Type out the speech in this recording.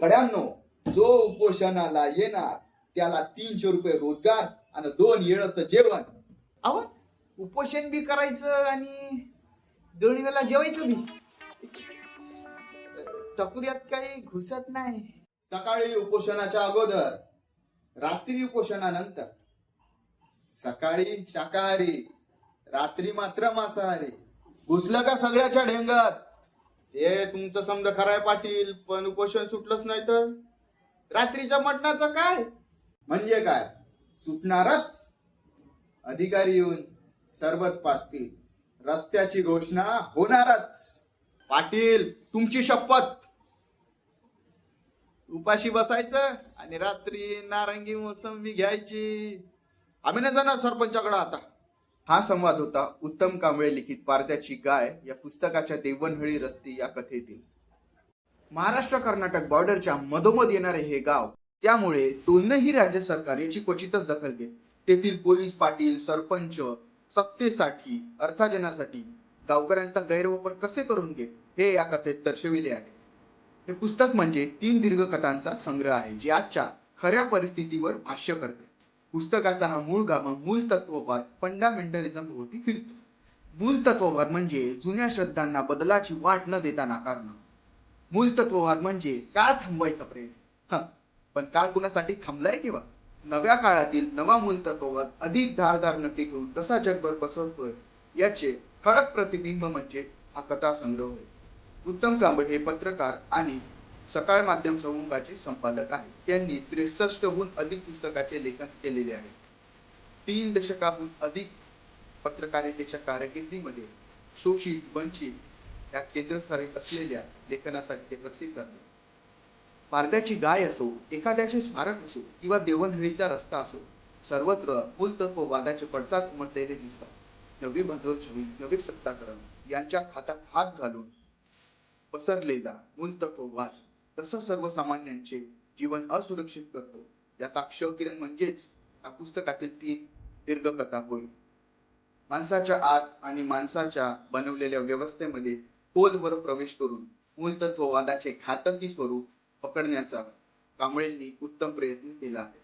कड्यांनो, जो उपोषणाला येणार त्याला 300 रुपये रोजगार आणि 2 वेळचं जेवण. अहो, उपोषण बी करायचं आणि 2 वेळेला जेवायचं बी. टकुऱ्यात काही घुसत नाही. सकाळी उपोषणाच्या अगोदर, रात्री उपोषणानंतर. सकाळी शाकाहारी, रात्री मात्र मांसाहारी. घुसलं का सगळ्याच्या ढेंगात? हे तुमचं समजा खराय पाटील, पण उपोषण सुटलंच नाही तर रात्रीच्या मटणाचं काय? म्हणजे काय सुटणारच. अधिकारी येऊन सरबत पाजतील, रस्त्याची घोषणा होणारच. पाटील, तुमची शपथ. उपाशी बसायचं आणि रात्री नारंगी मोसंबी घ्यायची. आम्ही नाही जाणार सरपंचाकडे आता. हा संवाद होता उत्तम कांबळे लिखित पारध्याची गाय या पुस्तकाच्या देवणहळी रस्ते या कथेतील. महाराष्ट्र कर्नाटक बॉर्डरच्या मधोमध येणारे हे गाव, त्यामुळे दोनही राज्य सरकार याची क्वचितच दखल घेत. तेथील पोलीस पाटील, सरपंच सत्तेसाठी, अर्थार्जनासाठी गावकऱ्यांचा गैरवापर कसे करून घेत हे या कथेत दर्शविले आहे. हे पुस्तक म्हणजे 3 दीर्घ कथांचा संग्रह आहे, जे आजच्या खऱ्या परिस्थितीवर भाष्य करते. पुस्तकाचा हा मूळ गाभा मूल तत्ववाद, फंडामेंटलिझम होती फिरतो. मूल तत्ववाद म्हणजे जुन्या श्रद्धांना बदलाची वाट न देता नाकारणं. मूल तत्ववाद म्हणजे काळ थांबवायचा प्रयत्न. पण काळ कुणासाठी थांबलाय किंवा नव्या काळातील नवा मूल तत्ववाद अधिक धारदार नक्की करून कसा जगभर पसरतोय याचे ठळक प्रतिबिंब म्हणजे हा कथा संग्रह होय. उत्तम कांबळे हे पत्रकार आणि सकाळ माध्यम समूहाचे संपादक आहेत. त्यांनी 63हून अधिक पुस्तकाचे लेखन केलेले आहे. 3 दशकाहून अधिक पत्रकारितेच्या कारकिर्दीमध्ये शोषित, वंचित या केंद्रस्थानी असलेल्या लेखनासाठी ते प्रसिद्ध आहेत. पारध्याची गाय असो, एखाद्याचे स्मारक असो किंवा देवणहळीचा रस्ता असो, सर्वत्र मूलतत्ववादाचे पडसाद उमटलेले दिसतात. नवी बंधुछवी, नवी सत्ताकरण यांच्या हातात हात घालून पसरलेला मूलतत्ववाद कसं सर्वसामान्यांचे जीवन असुरक्षित करतो याचा क्षकिरण म्हणजेच या पुस्तकातील 3 दीर्घ कथा होईल. माणसाच्या आत आणि माणसाच्या बनवलेल्या व्यवस्थेमध्ये खोलवर प्रवेश करून मूलतत्ववादाचे घातकी स्वरूप पकडण्याचा कांबळेंनी उत्तम प्रयत्न केला आहे.